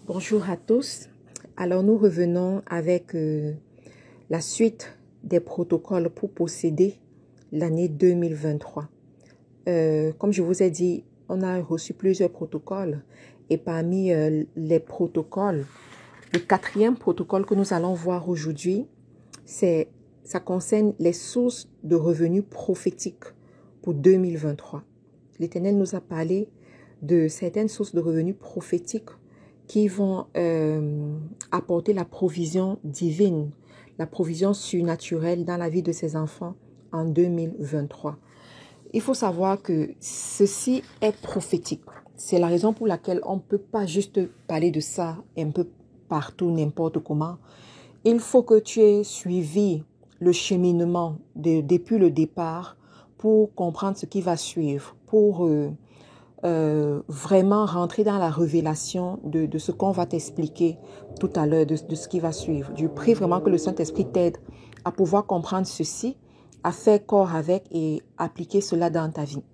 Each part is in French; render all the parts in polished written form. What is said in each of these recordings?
Bonjour à tous. Alors nous revenons avec la suite des protocoles pour posséder l'année 2023. Comme je vous ai dit, on a reçu plusieurs protocoles et parmi les protocoles, le quatrième protocole que nous allons voir aujourd'hui, ça concerne les sources de revenus prophétiques pour 2023. L'Éternel nous a parlé de certaines sources de revenus prophétiques qui vont apporter la provision divine, la provision surnaturelle dans la vie de ses enfants en 2023. Il faut savoir que ceci est prophétique. C'est la raison pour laquelle on ne peut pas juste parler de ça un peu partout, n'importe comment. Il faut que tu aies suivi le cheminement depuis le départ pour comprendre ce qui va suivre, pour vraiment rentrer dans la révélation de ce qu'on va t'expliquer tout à l'heure, de ce qui va suivre. Je prie vraiment que le Saint-Esprit t'aide à pouvoir comprendre ceci, à faire corps avec et appliquer cela dans ta vie.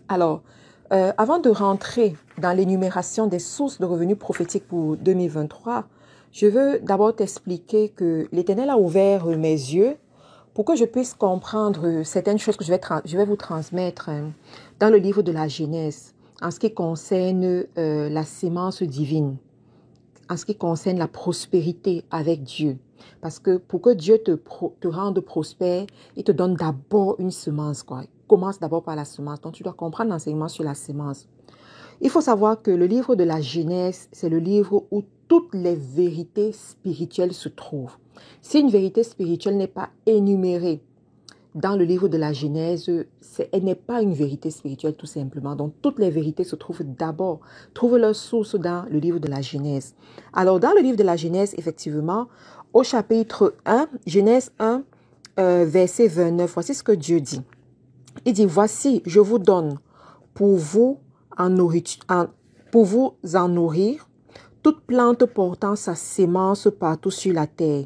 Alors, avant de rentrer dans l'énumération des sources de revenus prophétiques pour 2023, je veux d'abord t'expliquer que l'Éternel a ouvert mes yeux pour que je puisse comprendre certaines choses que je vais vous transmettre dans le livre de la Genèse, en ce qui concerne la sémence divine, en ce qui concerne la prospérité avec Dieu. Parce que pour que Dieu te rende prospère, il te donne d'abord une semence, quoi. Il commence d'abord par la semence. Donc, tu dois comprendre l'enseignement sur la semence. Il faut savoir que le livre de la Genèse, c'est le livre où toutes les vérités spirituelles se trouvent. Si une vérité spirituelle n'est pas énumérée dans le livre de la Genèse, elle n'est pas une vérité spirituelle tout simplement. Donc, toutes les vérités se trouvent d'abord, trouvent leur source dans le livre de la Genèse. Alors, dans le livre de la Genèse, effectivement, au chapitre 1, Genèse 1, verset 29, voici ce que Dieu dit. Il dit, voici, je vous donne pour vous en nourrir, toute plante portant sa sémence partout sur la terre,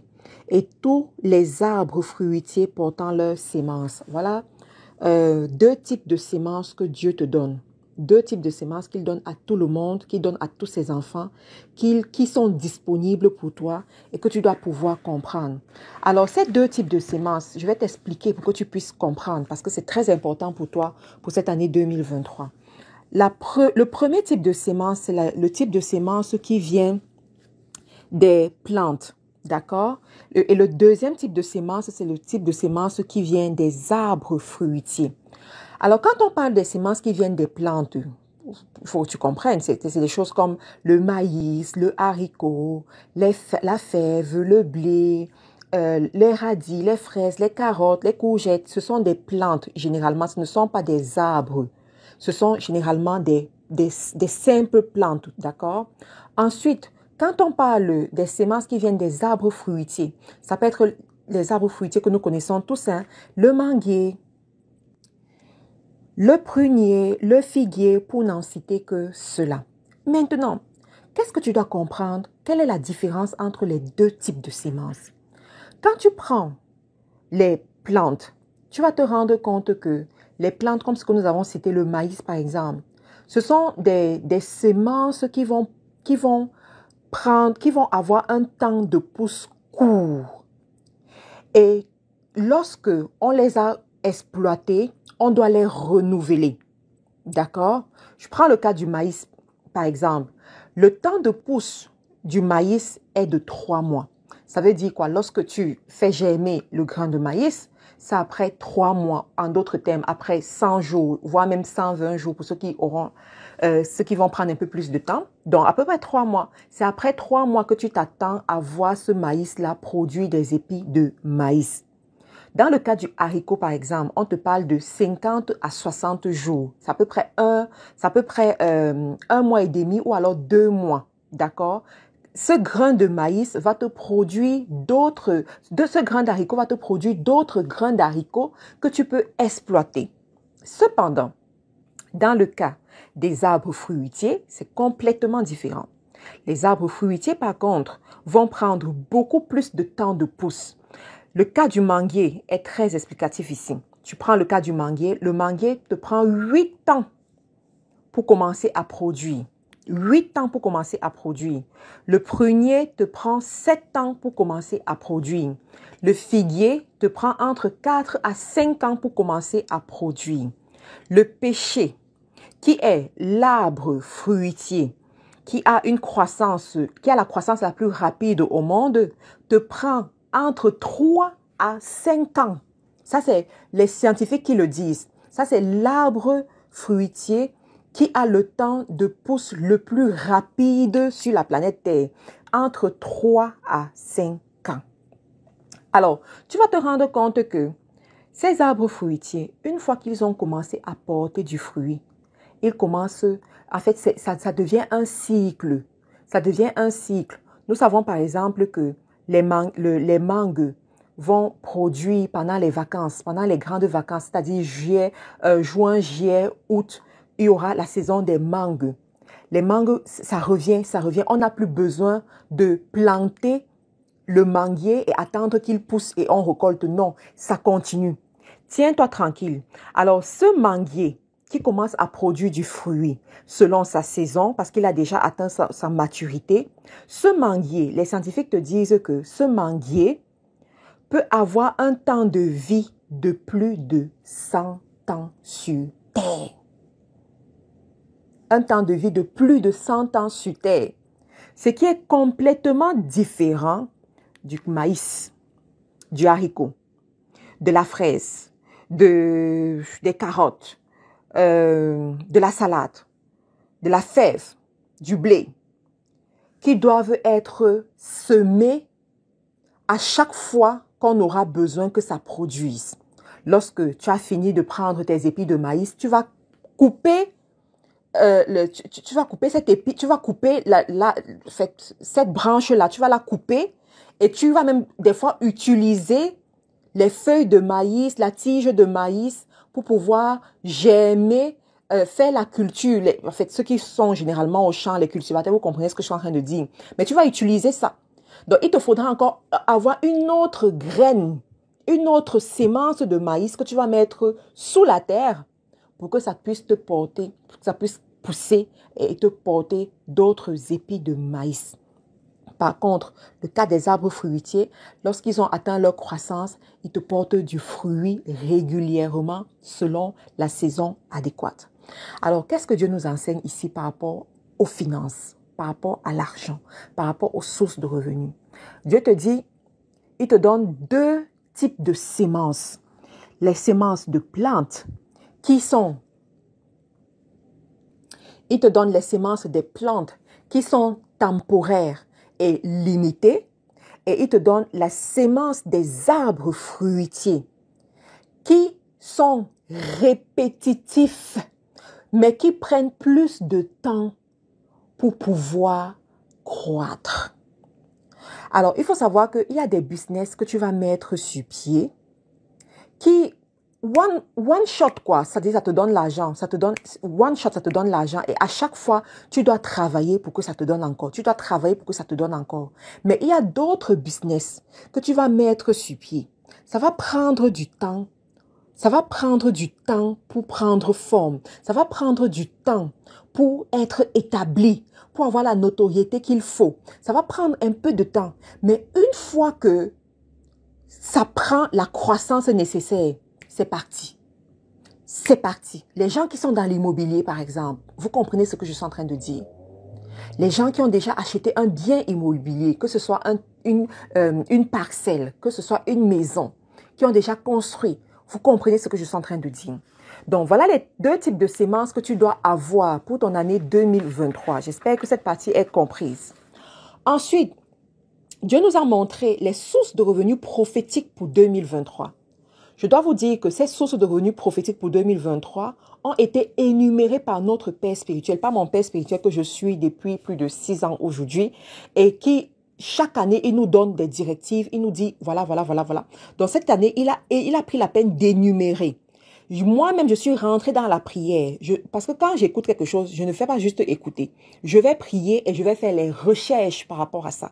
et tous les arbres fruitiers portant leur sémence. Voilà deux types de sémences que Dieu te donne. Deux types de sémences qu'il donne à tout le monde, qu'il donne à tous ses enfants, qui sont disponibles pour toi et que tu dois pouvoir comprendre. Alors, ces deux types de sémences, je vais t'expliquer pour que tu puisses comprendre parce que c'est très important pour toi pour cette année 2023. Le premier type de sémence, c'est le type de sémence qui vient des plantes, d'accord? Et le deuxième type de sémence, c'est le type de sémence qui vient des arbres fruitiers. Alors, quand on parle des sémences qui viennent des plantes, il faut que tu comprennes, c'est des choses comme le maïs, le haricot, la fève, le blé, les radis, les fraises, les carottes, les courgettes. Ce sont des plantes, généralement, ce ne sont pas des arbres. Ce sont généralement des simples plantes, d'accord? Ensuite, quand on parle des sémences qui viennent des arbres fruitiers, ça peut être les arbres fruitiers que nous connaissons tous, hein, le manguier, le prunier, le figuier, pour n'en citer que cela. Maintenant, qu'est-ce que tu dois comprendre? Quelle est la différence entre les deux types de sémences? Quand tu prends les plantes, tu vas te rendre compte que les plantes, comme ce que nous avons cité, le maïs par exemple, ce sont des sémences qui vont avoir un temps de pousse court. Et lorsque on les a exploitées, on doit les renouveler. D'accord? Je prends le cas du maïs, par exemple. Le temps de pousse du maïs est de 3 mois. Ça veut dire quoi? Lorsque tu fais germer le grain de maïs, c'est après 3 mois. En d'autres termes, après 100 jours, voire même 120 jours pour ceux qui vont prendre un peu plus de temps. Donc, à peu près 3 mois. C'est après 3 mois que tu t'attends à voir ce maïs-là produire des épis de maïs. Dans le cas du haricot, par exemple, on te parle de 50 à 60 jours. C'est à peu près un mois et demi ou alors 2 mois. D'accord? Ce grain de maïs va te produire ce grain d'haricot va te produire d'autres grains d'haricots que tu peux exploiter. Cependant, dans le cas des arbres fruitiers, c'est complètement différent. Les arbres fruitiers, par contre, vont prendre beaucoup plus de temps de pousse. Le cas du manguier est très explicatif ici. Tu prends le cas du manguier, le manguier te prend 8 ans pour commencer à produire. 8 ans pour commencer à produire. Le prunier te prend 7 ans pour commencer à produire. Le figuier te prend entre 4 à 5 ans pour commencer à produire. Le pêcher, qui est l'arbre fruitier, qui a la croissance la plus rapide au monde, te prend entre 3 à 5 ans. Ça, c'est les scientifiques qui le disent. Ça, c'est l'arbre fruitier qui a le temps de pousse le plus rapide sur la planète Terre, entre 3 à 5 ans. Alors, tu vas te rendre compte que ces arbres fruitiers, une fois qu'ils ont commencé à porter du fruit, ils commencent, en fait, ça devient un cycle. Ça devient un cycle. Nous savons par exemple que les mangues vont produire pendant les vacances, pendant les grandes vacances, c'est-à-dire juin, juillet, août, il y aura la saison des mangues. Les mangues, ça revient. On n'a plus besoin de planter le manguier et attendre qu'il pousse et on récolte. Non, ça continue. Tiens-toi tranquille. Alors, ce manguier qui commence à produire du fruit selon sa saison, parce qu'il a déjà atteint sa maturité, ce manguier, les scientifiques te disent que ce manguier peut avoir un temps de vie de plus de 100 ans sur Terre. Un temps de vie de plus de 100 ans sur Terre. Ce qui est complètement différent du maïs, du haricot, de la fraise, des carottes, de la salade, de la fève, du blé, qui doivent être semés à chaque fois qu'on aura besoin que ça produise. Lorsque tu as fini de prendre tes épis de maïs, tu vas couper tu vas couper cette épi, tu vas couper cette branche-là, tu vas la couper et tu vas même des fois utiliser les feuilles de maïs, la tige de maïs pour pouvoir germer, faire la culture. En fait, ceux qui sont généralement au champ, les cultivateurs, vous comprenez ce que je suis en train de dire. Mais tu vas utiliser ça. Donc, il te faudra encore avoir une autre graine, une autre sémence de maïs que tu vas mettre sous la terre pour que ça puisse te porter, pour que ça puisse pousser et te porter d'autres épis de maïs. Par contre, le cas des arbres fruitiers, lorsqu'ils ont atteint leur croissance, ils te portent du fruit régulièrement selon la saison adéquate. Alors, qu'est-ce que Dieu nous enseigne ici par rapport aux finances, par rapport à l'argent, par rapport aux sources de revenus? Dieu te dit, il te donne 2 types de semences. Les semences de plantes il te donne les semences des plantes qui sont temporaires et limitées, et il te donne la sémence des arbres fruitiers qui sont répétitifs, mais qui prennent plus de temps pour pouvoir croître. Alors, il faut savoir qu'il y a des business que tu vas mettre sur pied qui one shot quoi, ça te donne l'argent, ça te donne l'argent et à chaque fois tu dois travailler pour que ça te donne encore, tu dois travailler pour que ça te donne encore. Mais il y a d'autres business que tu vas mettre sur pied. Ça va prendre du temps. Ça va prendre du temps pour prendre forme. Ça va prendre du temps pour être établi, pour avoir la notoriété qu'il faut. Ça va prendre un peu de temps. Mais une fois que ça prend la croissance nécessaire, c'est parti. C'est parti. Les gens qui sont dans l'immobilier, par exemple, vous comprenez ce que je suis en train de dire. Les gens qui ont déjà acheté un bien immobilier, que ce soit une parcelle, que ce soit une maison, qui ont déjà construit, vous comprenez ce que je suis en train de dire. Donc, voilà les 2 types de semences que tu dois avoir pour ton année 2023. J'espère que cette partie est comprise. Ensuite, Dieu nous a montré les sources de revenus prophétiques pour 2023. Je dois vous dire que ces sources de revenus prophétiques pour 2023 ont été énumérées par notre Père spirituel, par mon Père spirituel que je suis depuis plus de 6 ans aujourd'hui et qui, chaque année, il nous donne des directives, il nous dit voilà. Donc cette année, il a pris la peine d'énumérer. Moi-même, je suis rentrée dans la prière parce que quand j'écoute quelque chose, je ne fais pas juste écouter. Je vais prier et je vais faire les recherches par rapport à ça.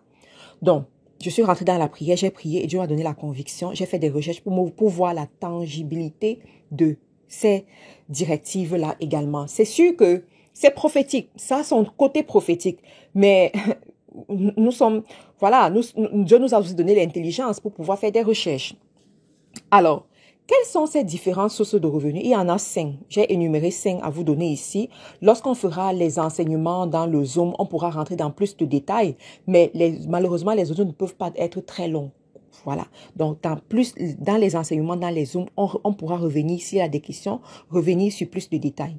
Donc, je suis rentrée dans la prière, j'ai prié et Dieu m'a donné la conviction. J'ai fait des recherches pour voir la tangibilité de ces directives-là également. C'est sûr que c'est prophétique. Ça a son côté prophétique. Mais nous sommes, voilà, Dieu nous a aussi donné l'intelligence pour pouvoir faire des recherches. Alors, quelles sont ces différentes sources de revenus? Il y en a 5. J'ai énuméré 5 à vous donner ici. Lorsqu'on fera les enseignements dans le Zoom, on pourra rentrer dans plus de détails. Mais malheureusement, les audios ne peuvent pas être très longs. Voilà. Donc, dans les enseignements, dans les Zooms, on pourra revenir, s'il y a des questions, revenir sur plus de détails.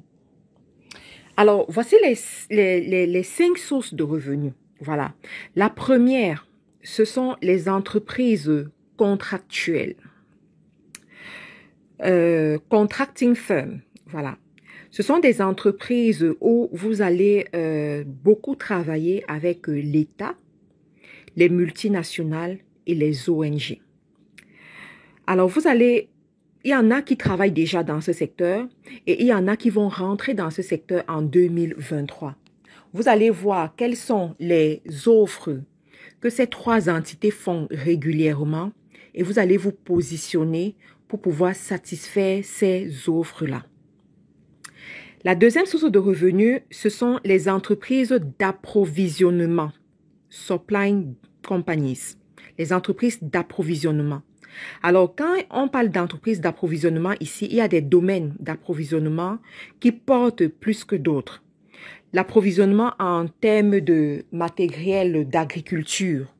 Alors, voici les 5 sources de revenus. Voilà. La première, ce sont les entreprises contractuelles. Contracting firm, voilà. Ce sont des entreprises où vous allez beaucoup travailler avec l'État, les multinationales et les ONG. Alors, il y en a qui travaillent déjà dans ce secteur et il y en a qui vont rentrer dans ce secteur en 2023. Vous allez voir quelles sont les offres que ces 3 entités font régulièrement et vous allez vous positionner pour pouvoir satisfaire ces offres-là. La deuxième source de revenus, ce sont les entreprises d'approvisionnement, supply companies, les entreprises d'approvisionnement. Alors, quand on parle d'entreprises d'approvisionnement ici, il y a des domaines d'approvisionnement qui portent plus que d'autres. L'approvisionnement en termes de matériel d'agriculture,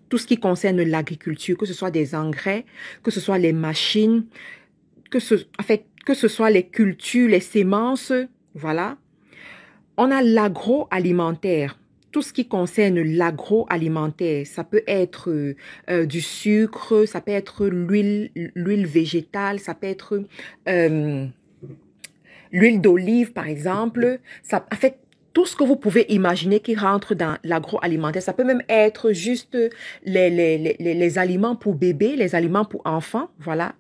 tout ce qui concerne l'agriculture, que ce soit des engrais, que ce soit les machines, que ce soit les cultures, les semences, voilà. On a l'agroalimentaire. Tout ce qui concerne l'agroalimentaire, ça peut être du sucre, ça peut être l'huile végétale, ça peut être l'huile d'olive, par exemple. Tout ce que vous pouvez imaginer qui rentre dans l'agroalimentaire. Ça peut même être juste les aliments pour bébés, les aliments pour enfants, voilà.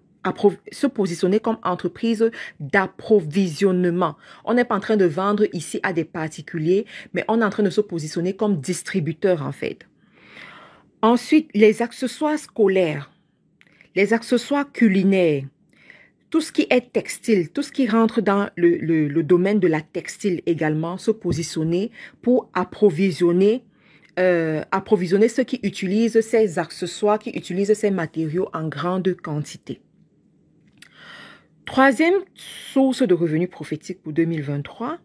Se positionner comme entreprise d'approvisionnement. On n'est pas en train de vendre ici à des particuliers, mais on est en train de se positionner comme distributeur, en fait. Ensuite, les accessoires scolaires, les accessoires culinaires, tout ce qui est textile, tout ce qui rentre dans le domaine de la textile également, se positionner pour approvisionner ceux qui utilisent ces accessoires, qui utilisent ces matériaux en grande quantité. Troisième source de revenus prophétiques pour 2023,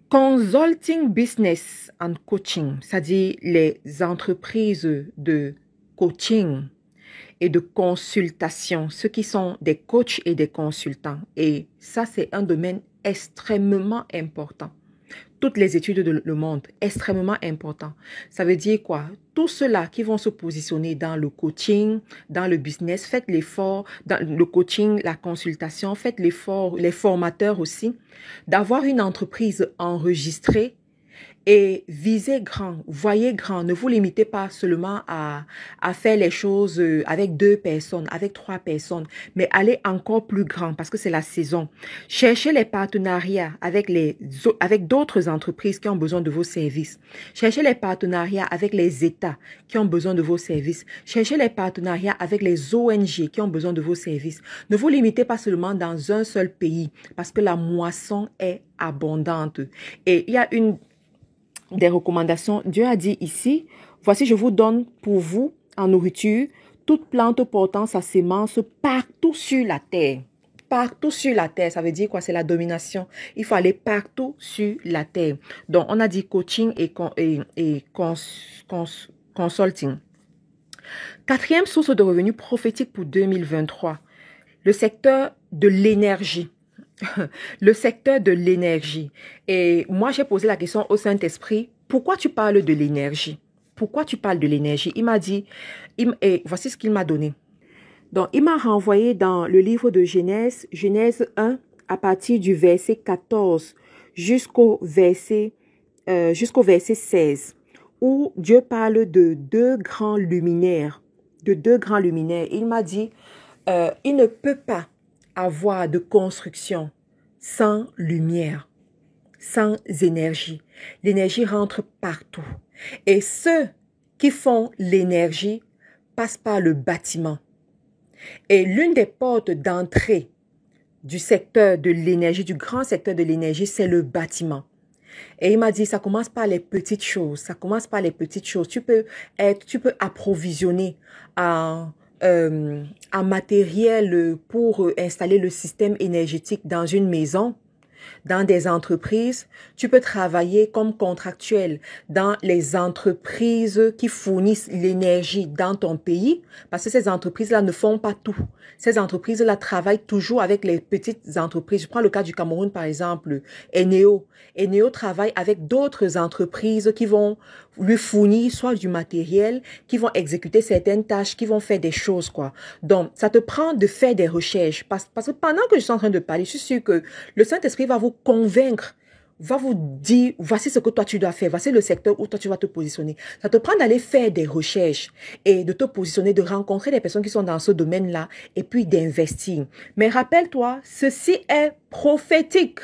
consulting business and coaching, c'est-à-dire les entreprises de coaching et de consultation, ceux qui sont des coachs et des consultants. Et ça, c'est un domaine extrêmement important. Toutes les études le montrent, extrêmement important. Ça veut dire quoi? Tous ceux-là qui vont se positionner dans le coaching, dans le business, faites l'effort, dans le coaching, la consultation, faites l'effort, les formateurs aussi, d'avoir une entreprise enregistrée et visez grand, voyez grand. Ne vous limitez pas seulement à faire les choses avec 2 personnes, avec 3 personnes, mais allez encore plus grand parce que c'est la saison. Cherchez les partenariats avec d'autres entreprises qui ont besoin de vos services. Cherchez les partenariats avec les États qui ont besoin de vos services. Cherchez les partenariats avec les ONG qui ont besoin de vos services. Ne vous limitez pas seulement dans un seul pays parce que la moisson est abondante. Et il y a des recommandations. Dieu a dit ici, voici je vous donne pour vous en nourriture toute plante portant sa sémence partout sur la terre. Partout sur la terre, ça veut dire quoi? C'est la domination. Il faut aller partout sur la terre. Donc, on a dit coaching et consulting. Quatrième source de revenus prophétique pour 2023, le secteur de l'énergie. Le secteur de l'énergie. Et moi, j'ai posé la question au Saint-Esprit, pourquoi tu parles de l'énergie? Pourquoi tu parles de l'énergie? Il m'a dit, et voici ce qu'il m'a donné. Donc, il m'a renvoyé dans le livre de Genèse, Genèse 1, à partir du verset 14 jusqu'au verset 16, où Dieu parle de 2 grands luminaires. Il m'a dit, il ne peut pas avoir de construction sans lumière, sans énergie. L'énergie rentre partout. Et ceux qui font l'énergie passent par le bâtiment. Et l'une des portes d'entrée du secteur de l'énergie, du grand secteur de l'énergie, c'est le bâtiment. Et il m'a dit, ça commence par les petites choses. Ça commence par les petites choses. Tu peux approvisionner un matériel pour installer le système énergétique dans une maison, dans des entreprises. Tu peux travailler comme contractuel dans les entreprises qui fournissent l'énergie dans ton pays, parce que ces entreprises-là ne font pas tout. Ces entreprises-là travaillent toujours avec les petites entreprises. Je prends le cas du Cameroun, par exemple, Eneo. Eneo travaille avec d'autres entreprises qui vont lui fournir soit du matériel, qui vont exécuter certaines tâches, qui vont faire des choses, quoi. Donc, ça te prend de faire des recherches. Parce que pendant que je suis en train de parler, je suis sûre que le Saint-Esprit va vous convaincre, va vous dire, voici ce que toi tu dois faire, voici le secteur où toi tu vas te positionner. Ça te prend d'aller faire des recherches et de te positionner, de rencontrer des personnes qui sont dans ce domaine-là et puis d'investir. Mais rappelle-toi, ceci est prophétique.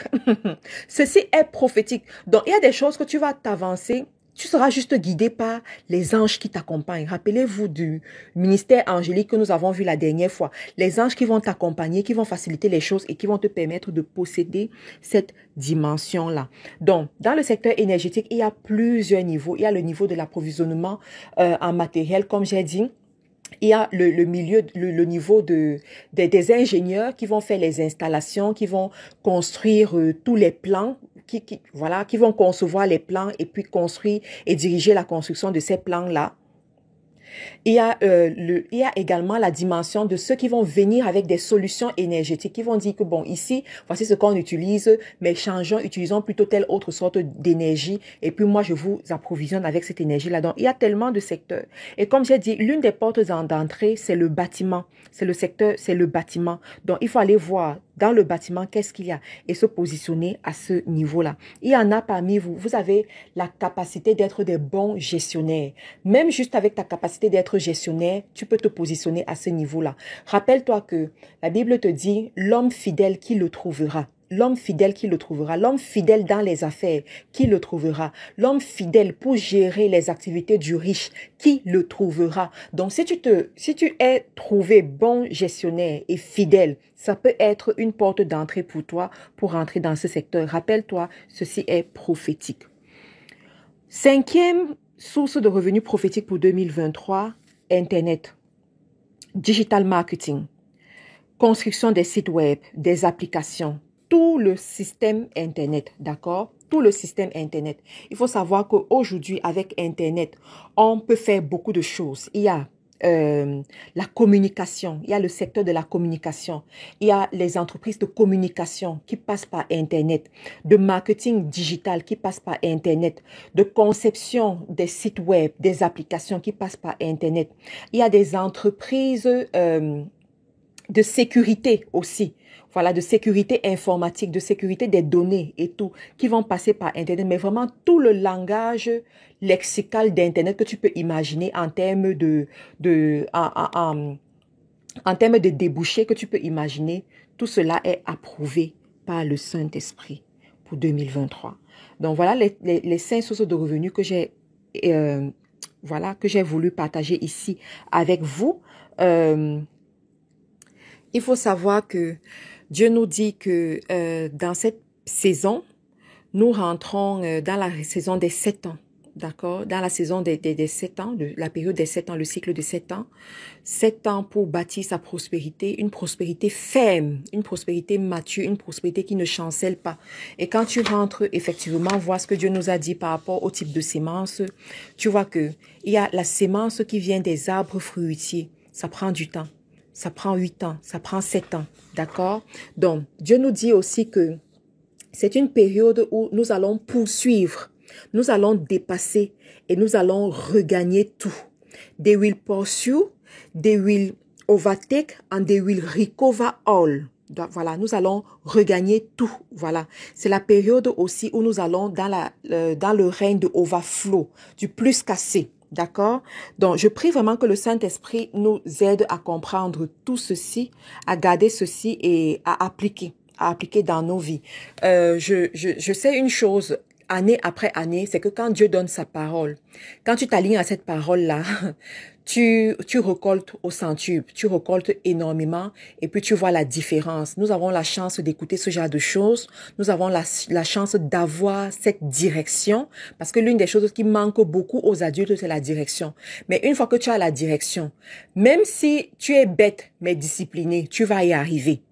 Ceci est prophétique. Donc, il y a des choses que tu vas t'avancer. Tu seras juste guidé par les anges qui t'accompagnent. Rappelez-vous du ministère angélique que nous avons vu la dernière fois. Les anges qui vont t'accompagner, qui vont faciliter les choses et qui vont te permettre de posséder cette dimension-là. Donc, dans le secteur énergétique, il y a plusieurs niveaux. Il y a le niveau de l'approvisionnement en matériel, comme j'ai dit. Il y a le niveau des ingénieurs qui vont faire les installations, qui vont construire tous les plans, qui vont concevoir les plans et puis construire et diriger la construction de ces plans-là. Il y a également la dimension de ceux qui vont venir avec des solutions énergétiques, qui vont dire que bon, ici, voici ce qu'on utilise, mais utilisons plutôt telle autre sorte d'énergie, et puis moi, je vous approvisionne avec cette énergie-là. Donc, il y a tellement de secteurs. Et comme j'ai dit, l'une des portes d'entrée, c'est le bâtiment. C'est le secteur, c'est le bâtiment. Donc, il faut aller voir dans le bâtiment, qu'est-ce qu'il y a et se positionner à ce niveau-là. Il y en a parmi vous, vous avez la capacité d'être des bons gestionnaires. Même juste avec ta capacité d'être gestionnaire, tu peux te positionner à ce niveau-là. Rappelle-toi que la Bible te dit, l'homme fidèle qui le trouvera. L'homme fidèle qui le trouvera, l'homme fidèle dans les affaires, qui le trouvera, l'homme fidèle pour gérer les activités du riche, qui le trouvera. Donc, si tu es trouvé bon gestionnaire et fidèle, ça peut être une porte d'entrée pour toi pour entrer dans ce secteur. Rappelle-toi, ceci est prophétique. Cinquième source de revenus prophétiques pour 2023, Internet, digital marketing, construction des sites web, des applications, tout le système Internet, d'accord? Tout le système Internet. Il faut savoir qu'aujourd'hui, avec Internet, on peut faire beaucoup de choses. Il y a la communication, il y a le secteur de la communication, il y a les entreprises de communication qui passent par Internet, de marketing digital qui passe par Internet, de conception des sites web, des applications qui passent par Internet. Il y a des entreprises de sécurité aussi, voilà, de sécurité informatique, de sécurité des données et tout, qui vont passer par Internet, mais vraiment tout le langage lexical d'Internet que tu peux imaginer en termes en termes de débouchés que tu peux imaginer, tout cela est approuvé par le Saint-Esprit pour 2023. Donc voilà les 5 sources de revenus que j'ai que j'ai voulu partager ici avec vous. Il faut savoir que Dieu nous dit que dans cette saison, nous rentrons dans la saison des 7 ans, d'accord? Dans la saison des 7 ans, la période des 7 ans, le cycle de 7 ans. 7 ans pour bâtir sa prospérité, une prospérité ferme, une prospérité mature, une prospérité qui ne chancelle pas. Et quand tu rentres effectivement voir ce que Dieu nous a dit par rapport au type de sémence, tu vois que il y a la sémence qui vient des arbres fruitiers. Ça prend du temps. Ça prend 8 ans, ça prend 7 ans, d'accord? Donc, Dieu nous dit aussi que c'est une période où nous allons poursuivre, nous allons dépasser et nous allons regagner tout. They will pursue, they will overtake and they will recover all. Donc, voilà, nous allons regagner tout. Voilà, c'est la période aussi où nous allons dans le règne de overflow, du plus qu'assez. D'accord? Donc, je prie vraiment que le Saint-Esprit nous aide à comprendre tout ceci, à garder ceci et à appliquer dans nos vies. Je sais une chose, année après année, c'est que quand Dieu donne sa parole, quand tu t'alignes à cette parole-là, tu récoltes au centuple, tu récoltes énormément et puis tu vois la différence. Nous avons la chance d'écouter ce genre de choses. Nous avons la chance d'avoir cette direction parce que l'une des choses qui manque beaucoup aux adultes, c'est la direction. Mais une fois que tu as la direction, même si tu es bête mais discipliné, tu vas y arriver.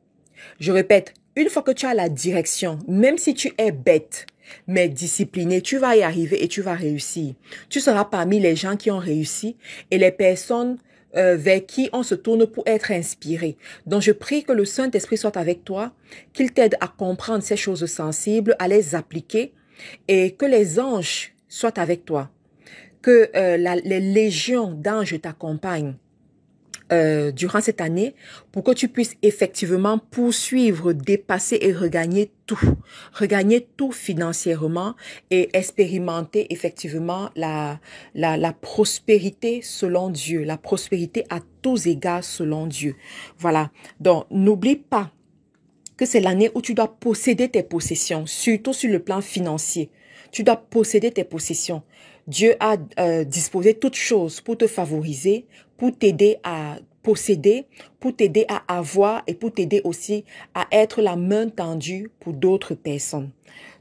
Je répète, une fois que tu as la direction, même si tu es bête, mais discipliné, tu vas y arriver et tu vas réussir. Tu seras parmi les gens qui ont réussi et les personnes vers qui on se tourne pour être inspiré. Donc, je prie que le Saint-Esprit soit avec toi, qu'il t'aide à comprendre ces choses sensibles, à les appliquer et que les anges soient avec toi, que les légions d'anges t'accompagnent durant cette année pour que tu puisses effectivement poursuivre, dépasser et regagner tout financièrement et expérimenter effectivement la prospérité selon Dieu, la prospérité à tous égards selon Dieu. Voilà, donc n'oublie pas que c'est l'année où tu dois posséder tes possessions, surtout sur le plan financier. Tu dois posséder tes possessions. Dieu a disposé toutes choses pour te favoriser, pour t'aider à posséder, pour t'aider à avoir et pour t'aider aussi à être la main tendue pour d'autres personnes.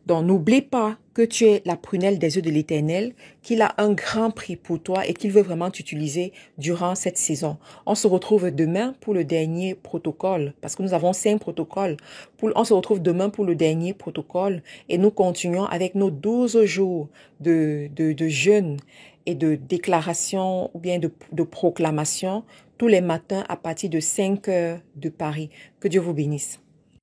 Donc, n'oublie pas que tu es la prunelle des yeux de l'Éternel, qu'il a un grand prix pour toi et qu'il veut vraiment t'utiliser durant cette saison. On se retrouve demain pour le dernier protocole, parce que nous avons 5 protocoles. On se retrouve demain pour le dernier protocole et nous continuons avec nos 12 jours de jeûne et de déclaration ou bien de proclamation tous les matins à partir de 5 heures de Paris. Que Dieu vous bénisse.